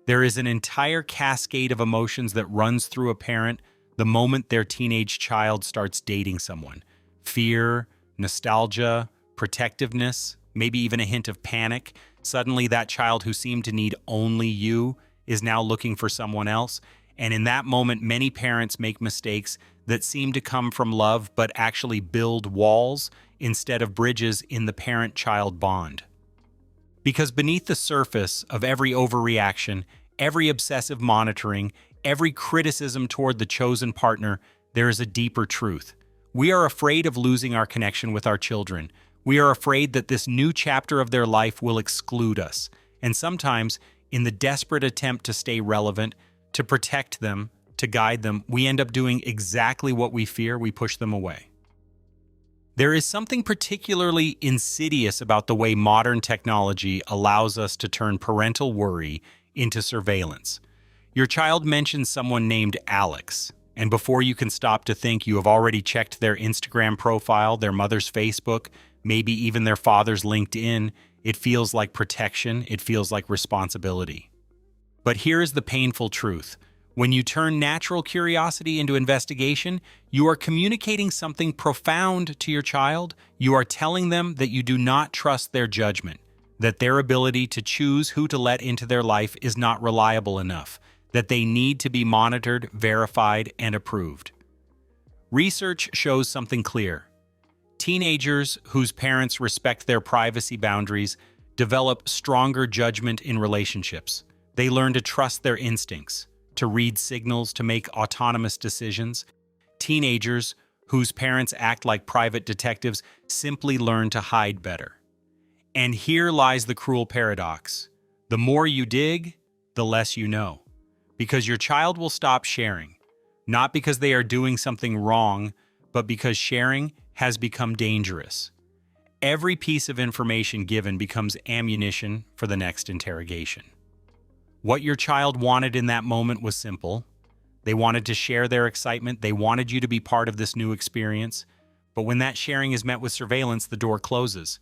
There is an entire cascade of emotions that runs through a parent the moment their teenage child starts dating someone. Fear, nostalgia, protectiveness, maybe even a hint of panic. Suddenly, that child who seemed to need only you is now looking for someone else. And in that moment, many parents make mistakes that seem to come from love but actually build walls instead of bridges in the parent-child bond. Because beneath the surface of every overreaction, every obsessive monitoring, every criticism toward the chosen partner, there is a deeper truth. We are afraid of losing our connection with our children. We are afraid that this new chapter of their life will exclude us. And sometimes, in the desperate attempt to stay relevant, to protect them, to guide them, we end up doing exactly what we fear. We push them away. There is something particularly insidious about the way modern technology allows us to turn parental worry into surveillance. Your child mentions someone named Alex, and before you can stop to think, you have already checked their Instagram profile, their mother's Facebook, maybe even their father's LinkedIn. It feels like protection. It feels like responsibility. But here is the painful truth. When you turn natural curiosity into investigation, you are communicating something profound to your child. You are telling them that you do not trust their judgment, that their ability to choose who to let into their life is not reliable enough, that they need to be monitored, verified, and approved. Research shows something clear. Teenagers whose parents respect their privacy boundaries develop stronger judgment in relationships. They learn to trust their instincts, to read signals, to make autonomous decisions. Teenagers whose parents act like private detectives simply learn to hide better. And here lies the cruel paradox. The more you dig, the less you know. Because your child will stop sharing, not because they are doing something wrong, but because sharing has become dangerous. Every piece of information given becomes ammunition for the next interrogation. What your child wanted in that moment was simple. They wanted to share their excitement. They wanted you to be part of this new experience. But when that sharing is met with surveillance, the door closes.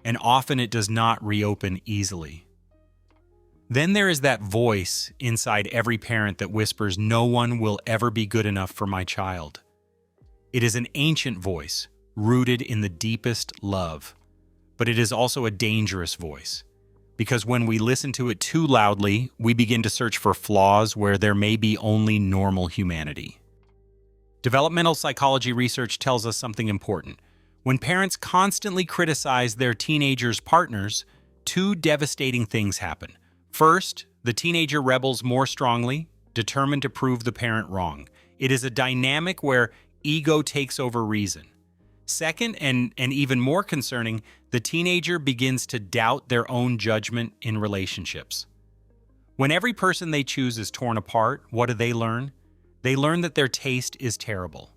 And often it does not reopen easily. Then there is that voice inside every parent that whispers, "No one will ever be good enough for my child." It is an ancient voice, rooted in the deepest love. But it is also a dangerous voice. Because when we listen to it too loudly, we begin to search for flaws where there may be only normal humanity. Developmental psychology research tells us something important. When parents constantly criticize their teenagers' partners, two devastating things happen. First, the teenager rebels more strongly, determined to prove the parent wrong. It is a dynamic where ego takes over reason. Second, and even more concerning, the teenager begins to doubt their own judgment in relationships. When every person they choose is torn apart, what do they learn? They learn that their taste is terrible,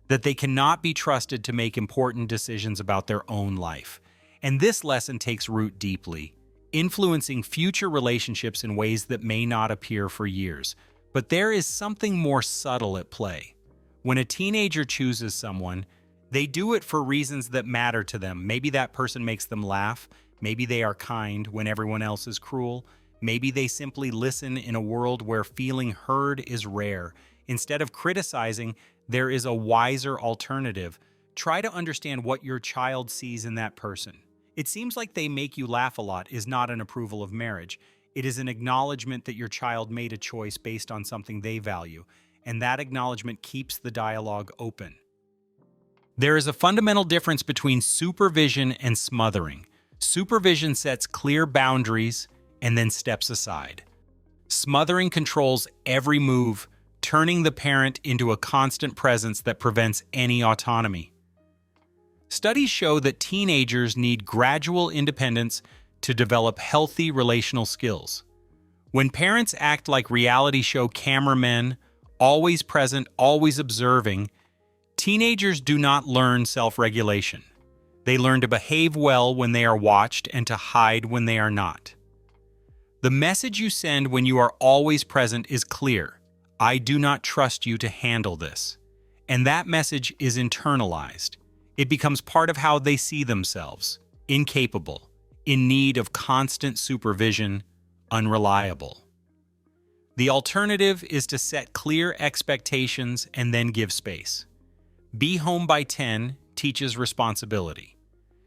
that they cannot be trusted to make important decisions about their own life. And this lesson takes root deeply, influencing future relationships in ways that may not appear for years. But there is something more subtle at play. When a teenager chooses someone, they do it for reasons that matter to them. Maybe that person makes them laugh. Maybe they are kind when everyone else is cruel. Maybe they simply listen in a world where feeling heard is rare. Instead of criticizing, there is a wiser alternative. Try to understand what your child sees in that person. It seems like they make you laugh a lot is not an approval of marriage. It is an acknowledgement that your child made a choice based on something they value, and that acknowledgement keeps the dialogue open. There is a fundamental difference between supervision and smothering. Supervision sets clear boundaries and then steps aside. Smothering controls every move, turning the parent into a constant presence that prevents any autonomy. Studies show that teenagers need gradual independence to develop healthy relational skills. When parents act like reality show cameramen, always present, always observing, teenagers do not learn self-regulation. They learn to behave well when they are watched and to hide when they are not. The message you send when you are always present is clear. I do not trust you to handle this. And that message is internalized. It becomes part of how they see themselves, incapable, in need of constant supervision, unreliable. The alternative is to set clear expectations and then give space. Be home by 10 teaches responsibility.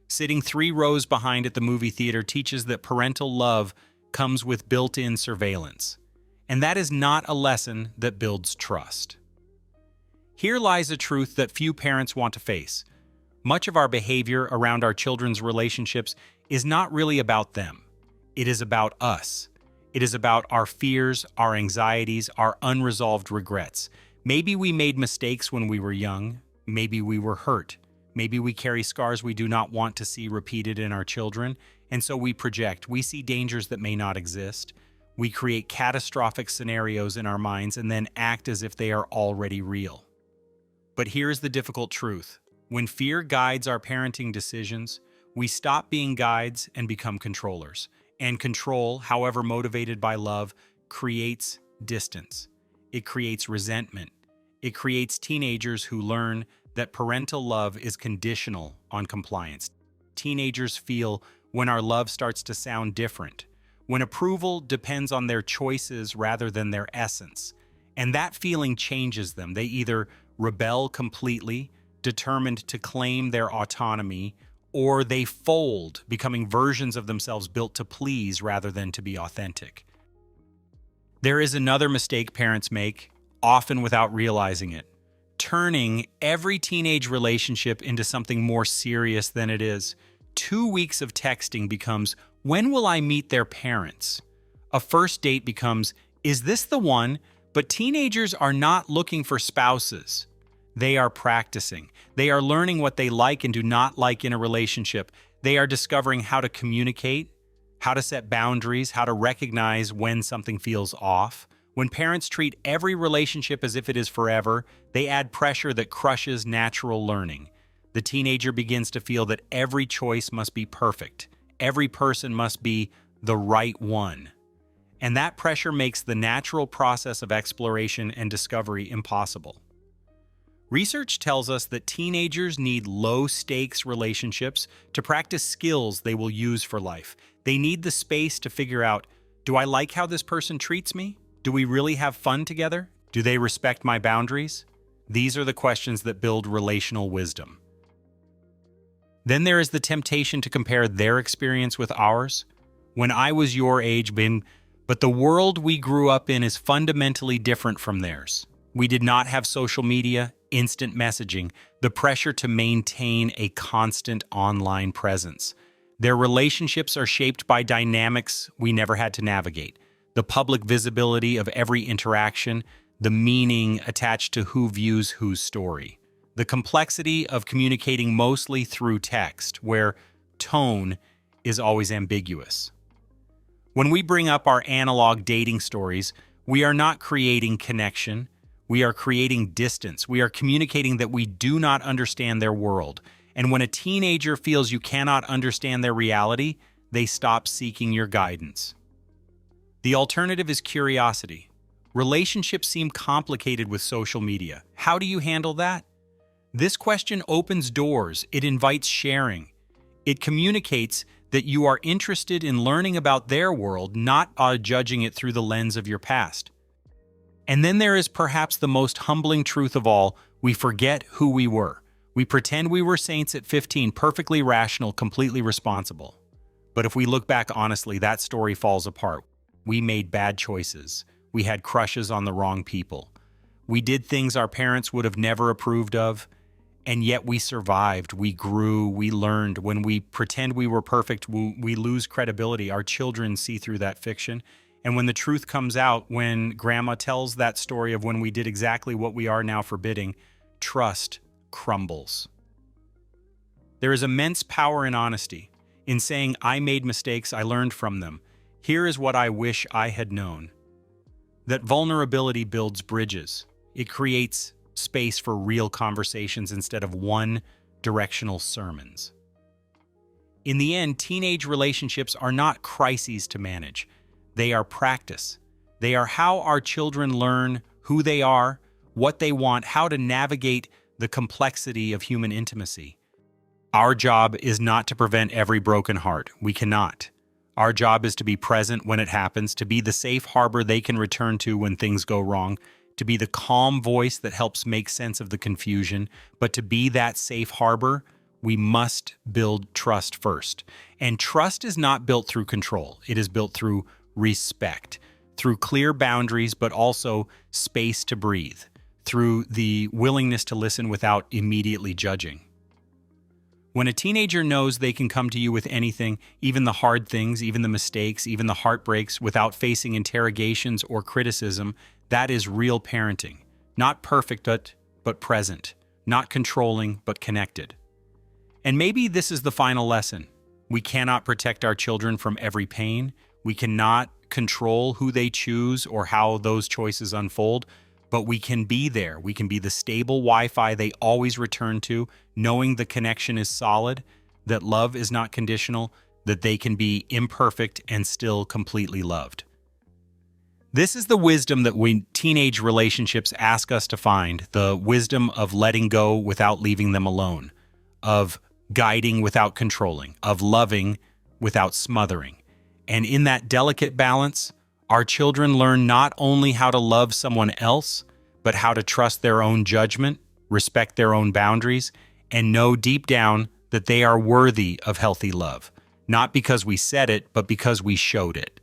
Sitting 3 rows behind at the movie theater teaches that parental love comes with built-in surveillance. And that is not a lesson that builds trust. Here lies a truth that few parents want to face. Much of our behavior around our children's relationships is not really about them. It is about us. It is about our fears, our anxieties, our unresolved regrets. Maybe we made mistakes when we were young. Maybe we were hurt. Maybe we carry scars we do not want to see repeated in our children, and so we project. We see dangers that may not exist. We create catastrophic scenarios in our minds and then act as if they are already real. But here's the difficult truth. When fear guides our parenting decisions, we stop being guides and become controllers. And control, however motivated by love, creates distance. It creates resentment. It creates teenagers who learn that parental love is conditional on compliance. Teenagers feel when our love starts to sound different, when approval depends on their choices rather than their essence. And that feeling changes them. They either rebel completely, determined to claim their autonomy, or they fold, becoming versions of themselves built to please rather than to be authentic. There is another mistake parents make, often without realizing it, turning every teenage relationship into something more serious than it is. 2 weeks of texting becomes, when will I meet their parents? A first date becomes, is this the one? But teenagers are not looking for spouses. They are practicing. They are learning what they like and do not like in a relationship. They are discovering how to communicate, how to set boundaries, how to recognize when something feels off. When parents treat every relationship as if it is forever, they add pressure that crushes natural learning. The teenager begins to feel that every choice must be perfect. Every person must be the right one. And that pressure makes the natural process of exploration and discovery impossible. Research tells us that teenagers need low-stakes relationships to practice skills they will use for life. They need the space to figure out, do I like how this person treats me? Do we really have fun together? Do they respect my boundaries? These are the questions that build relational wisdom. Then there is the temptation to compare their experience with ours. When I was your age, but the world we grew up in is fundamentally different from theirs. We did not have social media, instant messaging, the pressure to maintain a constant online presence. Their relationships are shaped by dynamics we never had to navigate. The public visibility of every interaction, the meaning attached to who views whose story. The complexity of communicating mostly through text, where tone is always ambiguous. When we bring up our analog dating stories, we are not creating connection. We are creating distance. We are communicating that we do not understand their world. And when a teenager feels you cannot understand their reality, they stop seeking your guidance. The alternative is curiosity. Relationships seem complicated with social media. How do you handle that? This question opens doors. It invites sharing. It communicates that you are interested in learning about their world, not judging it through the lens of your past. And then there is perhaps the most humbling truth of all. We forget who we were. We pretend we were saints at 15, perfectly rational, completely responsible. But if we look back honestly, that story falls apart. We made bad choices. We had crushes on the wrong people. We did things our parents would have never approved of. And yet we survived, we grew, we learned. When we pretend we were perfect, we lose credibility. Our children see through that fiction. And when the truth comes out, when grandma tells that story of when we did exactly what we are now forbidding, trust crumbles. There is immense power in honesty, in saying, I made mistakes, I learned from them. Here is what I wish I had known. That vulnerability builds bridges. It creates space for real conversations instead of one-directional sermons. In the end, teenage relationships are not crises to manage. They are practice. They are how our children learn who they are, what they want, how to navigate the complexity of human intimacy. Our job is not to prevent every broken heart. We cannot. Our job is to be present when it happens, to be the safe harbor they can return to when things go wrong, to be the calm voice that helps make sense of the confusion. But to be that safe harbor, we must build trust first. And trust is not built through control. It is built through respect, through clear boundaries, but also space to breathe, through the willingness to listen without immediately judging. When a teenager knows they can come to you with anything, even the hard things, even the mistakes, even the heartbreaks, without facing interrogations or criticism, that is real parenting. Not perfect, but present. Not controlling, but connected. And maybe this is the final lesson. We cannot protect our children from every pain. We cannot control who they choose or how those choices unfold, but we can be there. We can be the stable Wi-Fi they always return to, knowing the connection is solid, that love is not conditional, that they can be imperfect and still completely loved. This is the wisdom that teenage relationships ask us to find, the wisdom of letting go without leaving them alone, of guiding without controlling, of loving without smothering. And in that delicate balance, our children learn not only how to love someone else, but how to trust their own judgment, respect their own boundaries, and know deep down that they are worthy of healthy love, not because we said it, but because we showed it.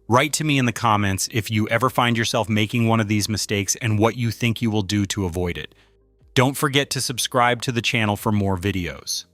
Write to me in the comments if you ever find yourself making one of these mistakes and what you think you will do to avoid it. Don't forget to subscribe to the channel for more videos.